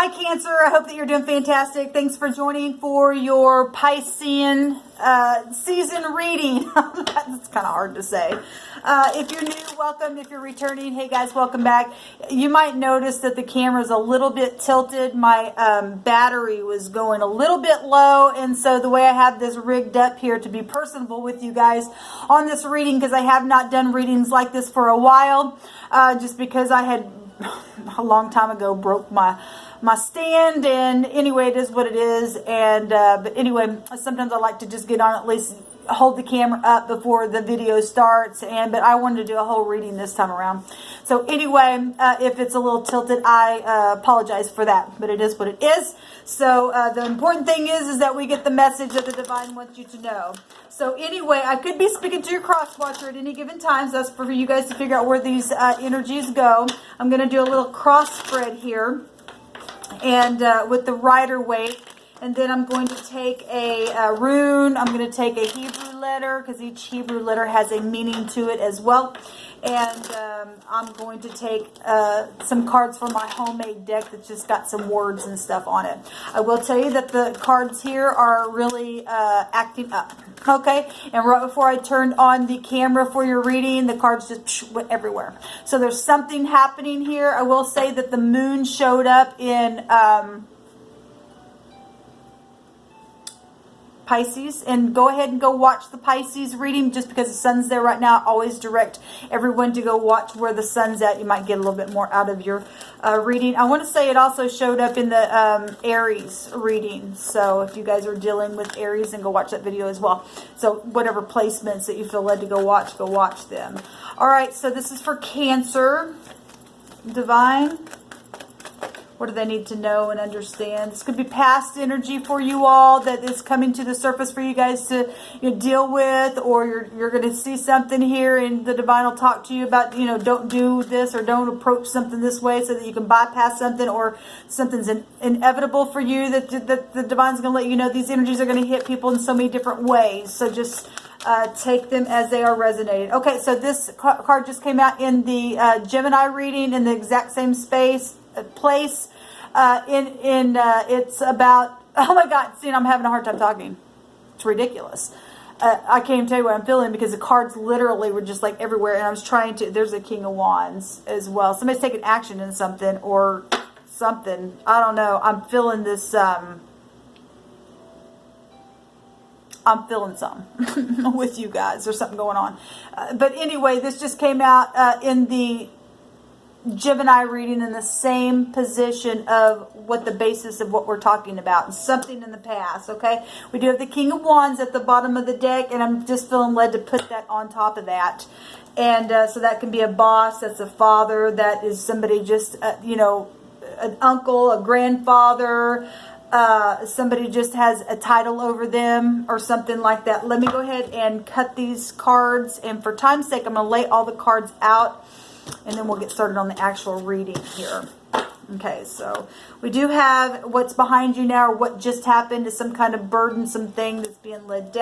Hi Cancer, I hope that you're doing fantastic. Thanks for joining for your Piscean season reading. That's kind of hard to say. If you're new, welcome. If you're returning, hey guys, welcome back. You might notice that the camera's a little bit tilted. My battery was going a little bit low, and so the way I have this rigged up here to be personable with you guys on this reading, because I have not done readings like this for a while, just because I had a long time ago broke my stand, and anyway, it is what it is. And but anyway, sometimes I like to just get on, at least hold the camera up before the video starts, but I wanted to do a whole reading this time around. So anyway, if it's a little tilted, I apologize for that, but it is what it is. So the important thing is that we get the message that the divine wants you to know. So anyway, I could be speaking to your cross watcher at any given time, so that's for you guys to figure out where these energies go. I'm going to do a little cross spread here, and with the Rider-Waite, and then I'm going to take a rune. I'm going to take a Hebrew letter, because each Hebrew letter has a meaning to it as well. And I'm going to take some cards from my homemade deck that's just got some words and stuff on it. I will tell you that the cards here are really acting up. Okay, and right before I turned on the camera for your reading, the cards just went everywhere. So there's something happening here. I will say that the moon showed up in Pisces, and go ahead and go watch the Pisces reading. Just because the sun's there right now, I always direct everyone to go watch where the sun's at. You might get a little bit more out of your reading. I want to say it also showed up in the Aries reading, so if you guys are dealing with Aries, then go watch that video as well. So whatever placements that you feel led to go watch them. All right, so this is for Cancer. Divine, what do they need to know and understand? This could be past energy for you all that is coming to the surface for you guys to deal with, or you're going to see something here and the divine will talk to you about, don't do this or don't approach something this way, so that you can bypass something, or something's inevitable for you that the divine's going to let you know. These energies are going to hit people in so many different ways. So just take them as they are resonating. Okay, so this card just came out in the Gemini reading in the exact same place. It's about, oh my God, see, I'm having a hard time talking. It's ridiculous. I can't even tell you what I'm feeling, because the cards literally were just like everywhere, and I was trying to, there's a King of Wands as well. Somebody's taking action in something or something. I don't know. I'm feeling this, I'm feeling some with you guys. There's something going on. But anyway, this just came out in the Gemini reading in the same position of what the basis of what we're talking about, something in the past. Okay, we do have the King of Wands at the bottom of the deck, and I'm just feeling led to put that on top of that. And so that can be a boss, that's a father, that is somebody just an uncle, a grandfather, somebody just has a title over them or something like that. Let me go ahead and cut these cards, and for time's sake, I'm going to lay all the cards out, and then we'll get started on the actual reading here. Okay, so we do have what's behind you now, or what just happened, is some kind of burdensome thing that's being laid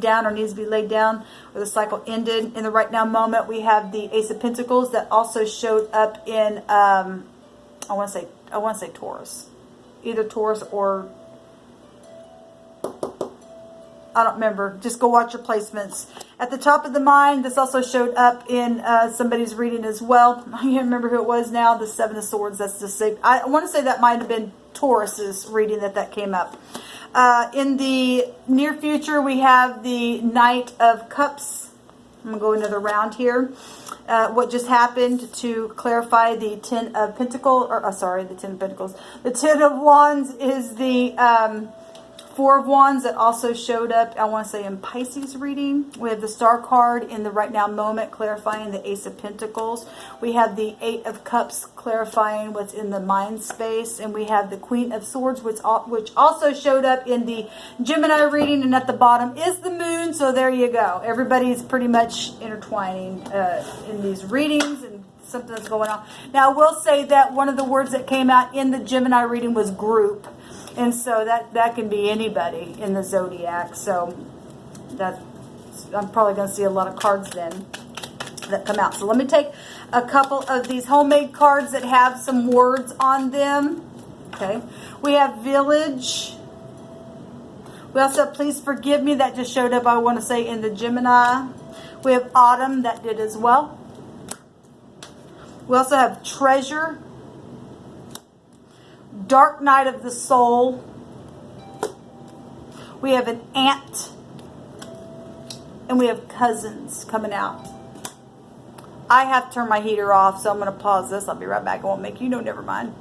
down or needs to be laid down, or the cycle ended. In the right now moment, we have the Ace of Pentacles that also showed up in, I want to say Taurus. Either Taurus or, I don't remember. Just go watch your placements. At the top of the mind, this also showed up in somebody's reading as well. I can't remember who it was now. The Seven of Swords. That's the same. I want to say that might have been Taurus's reading that came up. In the near future, we have the Knight of Cups. I'm going to go another round here. What just happened, to clarify, the Ten of Pentacles, the Ten of Pentacles. The Ten of Wands is the Four of Wands that also showed up, I want to say, in Pisces reading. We have the Star card in the right now moment, clarifying the Ace of Pentacles. We have the Eight of Cups, clarifying what's in the mind space. And we have the Queen of Swords, which also showed up in the Gemini reading. And at the bottom is the moon. So there you go. Everybody's pretty much intertwining in these readings, and something that's going on. Now, I will say that one of the words that came out in the Gemini reading was group. And so that can be anybody in the zodiac. So I'm probably going to see a lot of cards then that come out. So let me take a couple of these homemade cards that have some words on them. Okay. We have village. We also have please forgive me. That just showed up, I want to say, in the Gemini. We have autumn. That did as well. We also have treasure. Dark night of the soul. We have an aunt. And we have cousins coming out. I have to turn my heater off, so I'm going to pause this. I'll be right back. I won't make you know, never mind.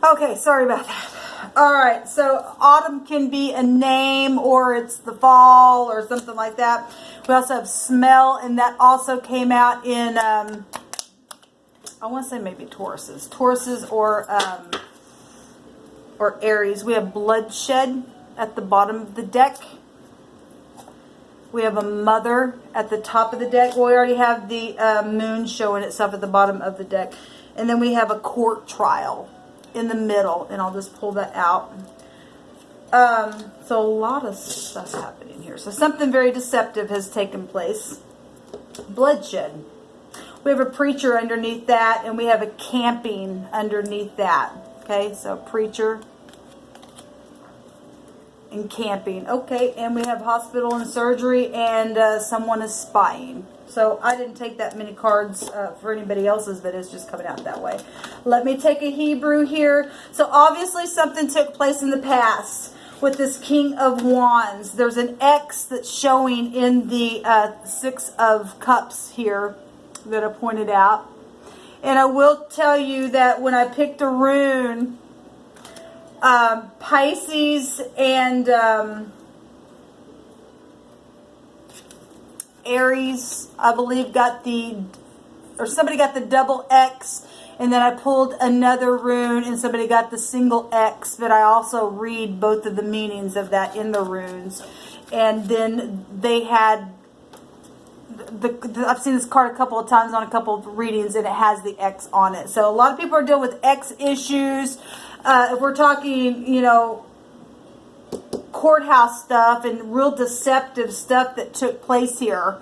Okay, sorry about that. All right, so autumn can be a name, or it's the fall or something like that. We also have smell, and that also came out in, I want to say maybe Tauruses or Aries. We have bloodshed at the bottom of the deck. We have a mother at the top of the deck. We already have the moon showing itself at the bottom of the deck. And then we have a court trial in the middle. And I'll just pull that out. So a lot of stuff happening here. So something very deceptive has taken place. Bloodshed. We have a preacher underneath that. And we have a camping underneath that. Okay, so preacher and camping. Okay, and we have hospital and surgery, and someone is spying. So I didn't take that many cards for anybody else's, but it's just coming out that way. Let me take a Hebrew here. So obviously something took place in the past with this King of Wands. There's an X that's showing in the Six of Cups here that I pointed out. And I will tell you that when I picked a rune, Pisces and Aries, I believe, somebody got the double X, and then I pulled another rune and somebody got the single X, but I also read both of the meanings of that in the runes. And then they had I've seen this card a couple of times on a couple of readings, and it has the X on it. So a lot of people are dealing with X issues. If we're talking, you know, courthouse stuff and real deceptive stuff that took place here,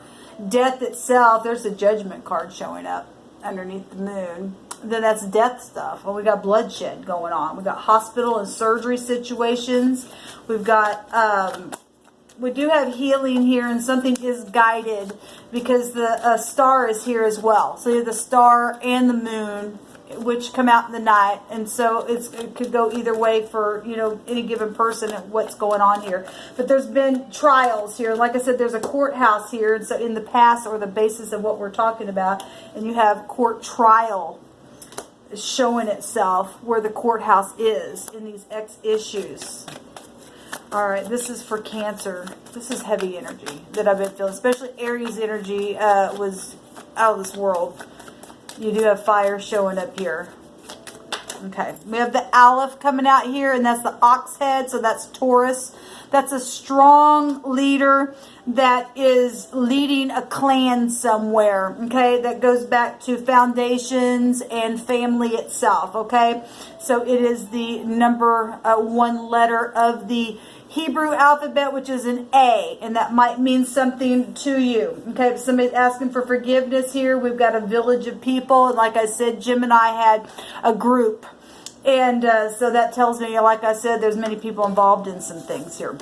death itself, there's a judgment card showing up underneath the moon. Then that's death stuff. Well, we got bloodshed going on. We got hospital and surgery situations. We've got, we do have healing here, and something is guided because the star is here as well. So you have the star and the moon, which come out in the night, and so it could go either way for, you know, any given person and what's going on here. But there's been trials here. Like I said, there's a courthouse here, and so in the past, or the basis of what we're talking about, and you have court trial showing itself where the courthouse is in these X issues. All right, this is for Cancer. This is heavy energy that I've been feeling, especially Aries energy was out of this world. You do have fire showing up here. Okay, we have the Aleph coming out here, and that's the ox head, so that's Taurus. That's a strong leader that is leading a clan somewhere, okay? That goes back to foundations and family itself, okay? So it is the number one letter of the Hebrew alphabet, which is an A, and that might mean something to you. Okay, if somebody's asking for forgiveness here, we've got a village of people, and like I said, Gemini had a group, and so that tells me, like I said, there's many people involved in some things here.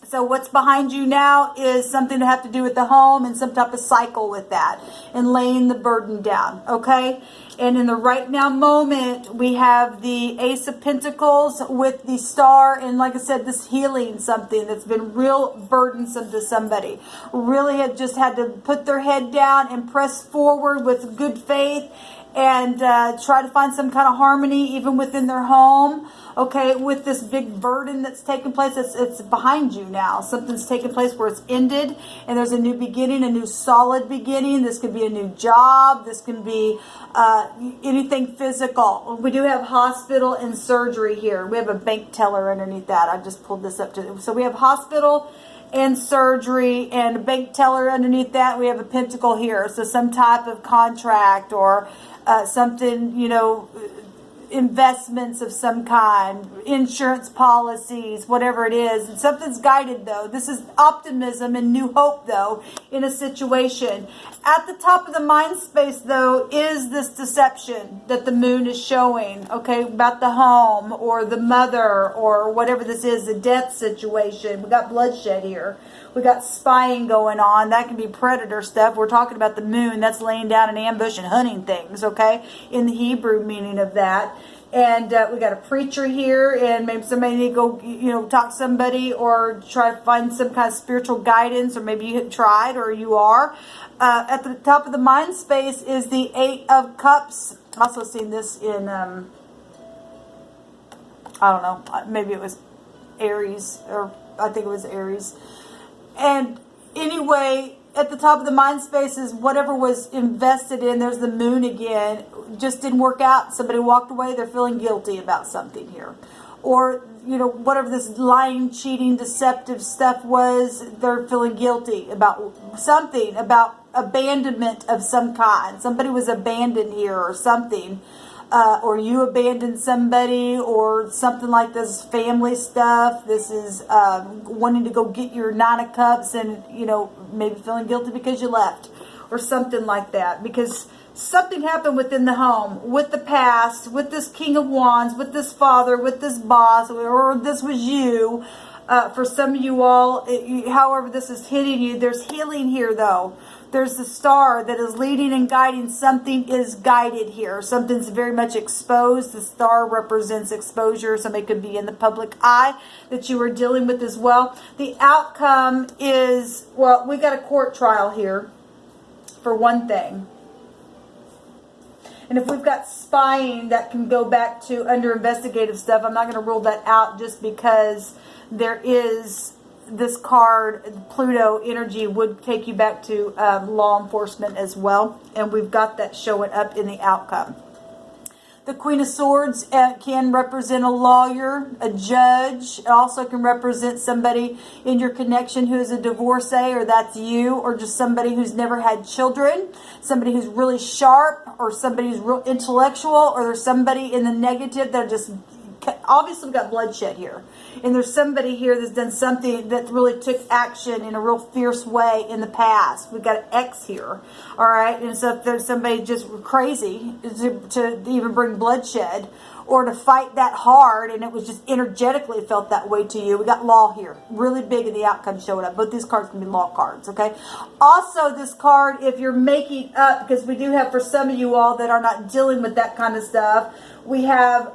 So what's behind you now is something to have to do with the home and some type of cycle with that and laying the burden down, okay? And in the right now moment, we have the Ace of Pentacles with the star. And like I said, this healing something that's been real burdensome to somebody. Really have just had to put their head down and press forward with good faith and try to find some kind of harmony even within their home. Okay, with this big burden that's taking place, it's behind you now. Something's taking place where it's ended, and there's a new beginning, a new solid beginning. This could be a new job. This can be anything physical. We do have hospital and surgery here. We have a bank teller underneath that. I just pulled this up to. So we have hospital and surgery and a bank teller underneath that. We have a pentacle here. So some type of contract or something, you know, investments of some kind, insurance policies, whatever it is. And something's guided, though. This is optimism and new hope, though, in a situation. At the top of the mind space, though, is this deception that the moon is showing, okay, about the home or the mother or whatever this is, the death situation. We got bloodshed here. We got spying going on. That can be predator stuff. We're talking about the moon. That's laying down an ambush and hunting things, okay, in the Hebrew meaning of that. And we got a preacher here, and maybe somebody need to go, talk to somebody or try to find some kind of spiritual guidance, or maybe you tried or you are. At the top of the mind space is the Eight of Cups. Also seen this in, I don't know, maybe it was Aries, or I think it was Aries. And anyway, at the top of the mind space is whatever was invested in. There's the moon again. Just didn't work out. Somebody walked away. They're feeling guilty about something here. Or, whatever this lying, cheating, deceptive stuff was, they're feeling guilty about something, about abandonment of some kind. Somebody was abandoned here or something. Or you abandoned somebody, or something like this, family stuff. This is wanting to go get your Nine of Cups and, maybe feeling guilty because you left or something like that. Because something happened within the home, with the past, with this King of Wands, with this father, with this boss, or this was you. For some of you all, however this is hitting you, there's healing here, though. There's the star that is leading and guiding. Something is guided here. Something's very much exposed. The star represents exposure. Somebody could be in the public eye that you are dealing with as well. The outcome is, well, we got a court trial here, for one thing. And if we've got spying, that can go back to under investigative stuff. I'm not going to rule that out just because there is this card, Pluto energy, would take you back to law enforcement as well. And we've got that showing up in the outcome. The Queen of Swords can represent a lawyer, a judge. It also can represent somebody in your connection who is a divorcee, or that's you, or just somebody who's never had children, somebody who's really sharp, or somebody who's real intellectual, or there's somebody in the negative that just, obviously we've got bloodshed here. And there's somebody here that's done something that really took action in a real fierce way in the past. We've got an X here. All right. And so if there's somebody just crazy to even bring bloodshed or to fight that hard, and it was just energetically felt that way to you, we got law here. Really big in the outcome showing up. Both these cards can be law cards. Okay. Also, this card, if you're making up, because we do have, for some of you all that are not dealing with that kind of stuff, we have,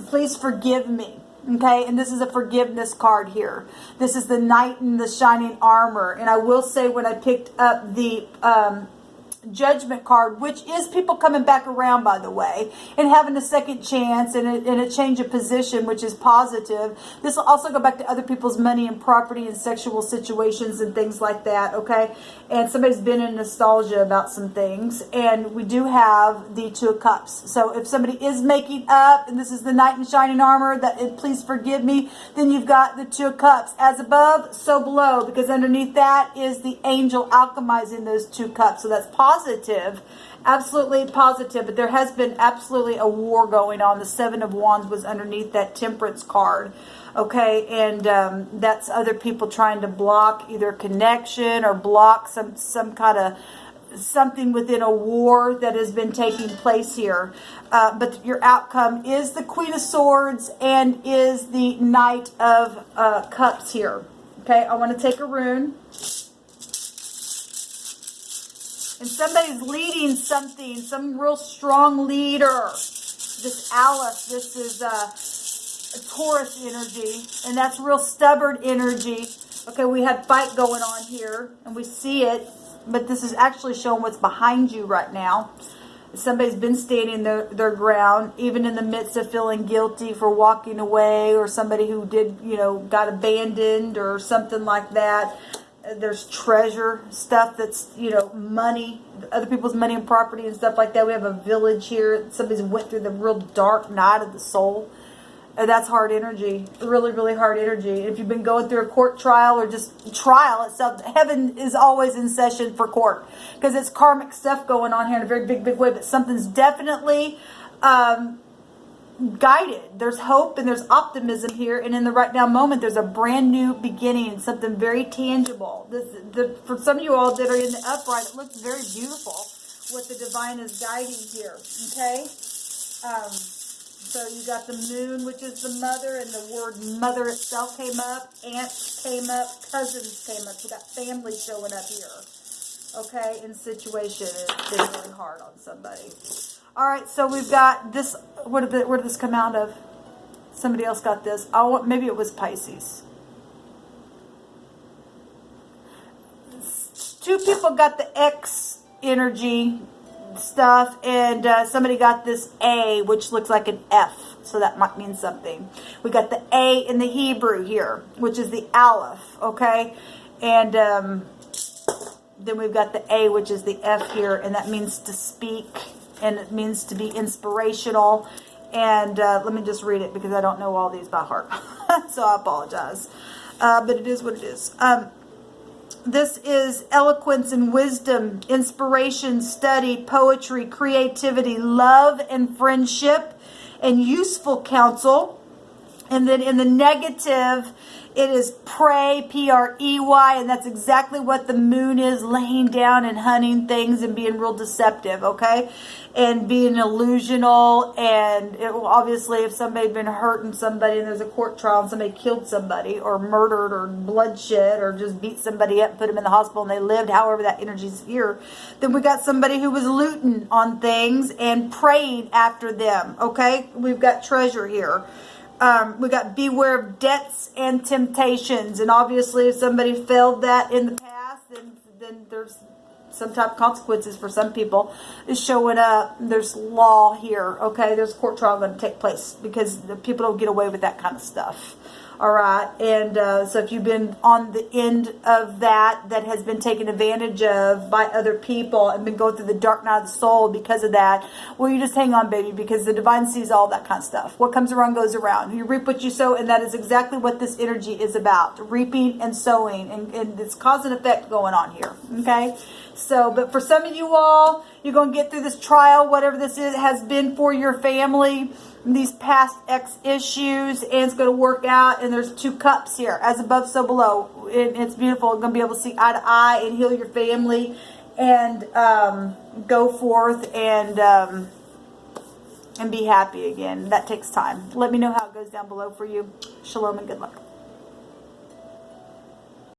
please forgive me. Okay, and this is a forgiveness card here. This is the Knight in the Shining Armor. And I will say, when I picked up the Judgment card, which is people coming back around, by the way, and having a second chance and a change of position, which is positive. This will also go back to other people's money and property and sexual situations and things like that, okay? And somebody's been in nostalgia about some things. And we do have the Two of Cups. So if somebody is making up, and this is the Knight in Shining Armor, that please forgive me, then you've got the Two of Cups. As above, so below, because underneath that is the angel alchemizing those two cups. So that's positive, absolutely positive, but there has been absolutely a war going on. The Seven of Wands was underneath that Temperance card, okay, and that's other people trying to block either connection or block some kind of something within a war that has been taking place here. But your outcome is the Queen of Swords and is the Knight of Cups here. Okay, I want to take a rune. And somebody's leading something, some real strong leader. This Alice, this is a Taurus energy, and that's real stubborn energy. Okay, we had fight going on here, and we see it, but this is actually showing what's behind you right now. Somebody's been standing their ground, even in the midst of feeling guilty for walking away, or somebody who did, got abandoned or something like that. There's treasure stuff that's, money, other people's money and property and stuff like that. We have a village here. Somebody's went through the real dark night of the soul. And that's hard energy. Really, really hard energy. If you've been going through a court trial or just trial itself, heaven is always in session for court. Because it's karmic stuff going on here in a very big, big way. But something's definitely guided. There's hope and there's optimism here. And in the right now moment, there's a brand new beginning, something very tangible. For some of you all that are in the upright, it looks very beautiful what the divine is guiding here. Okay? So you got the moon, which is the mother, and the word mother itself came up. Aunts came up. Cousins came up. So that family showing up here. Okay? In situation, it's been really hard on somebody. All right, so we've got this. Where did this come out of? Somebody else got this. Maybe it was Pisces. Two people got the X energy stuff, and somebody got this A, which looks like an F, so that might mean something. We got the A in the Hebrew here, which is the Aleph, okay? And then we've got the A, which is the F here, and that means to speak. And it means to be inspirational. And let me just read it because I don't know all these by heart. So I apologize. But it is what it is. This is eloquence and wisdom, inspiration, study, poetry, creativity, love and friendship, and useful counsel. And then in the negative, it is prey, P-R-E-Y, and that's exactly what the moon is, laying down and hunting things and being real deceptive, okay? And being illusional, and obviously if somebody had been hurting somebody and there's a court trial and somebody killed somebody or murdered or bloodshed or just beat somebody up and put them in the hospital and they lived, however that energy's here, then we got somebody who was looting on things and praying after them, okay? We've got treasure here. We got beware of debts and temptations. And obviously if somebody failed that in the past, then there's some type of consequences for some people is showing up. There's law here, okay? There's court trial going to take place because the people don't get away with that kind of stuff. All right, and so if you've been on the end of that has been taken advantage of by other people and been going through the dark night of the soul because of that, well, you just hang on, baby, because the divine sees all that kind of stuff. What comes around goes around. You reap what you sow, and that is exactly what this energy is about, reaping and sowing, and it's cause and effect going on here, okay? So, but for some of you all, you're going to get through this trial, whatever this is, has been for your family, these past X issues, and it's going to work out. And there's 2 cups here, as above, so below. It's beautiful. You're going to be able to see eye to eye and heal your family and go forth and be happy again. That takes time. Let me know how it goes down below for you. Shalom and good luck.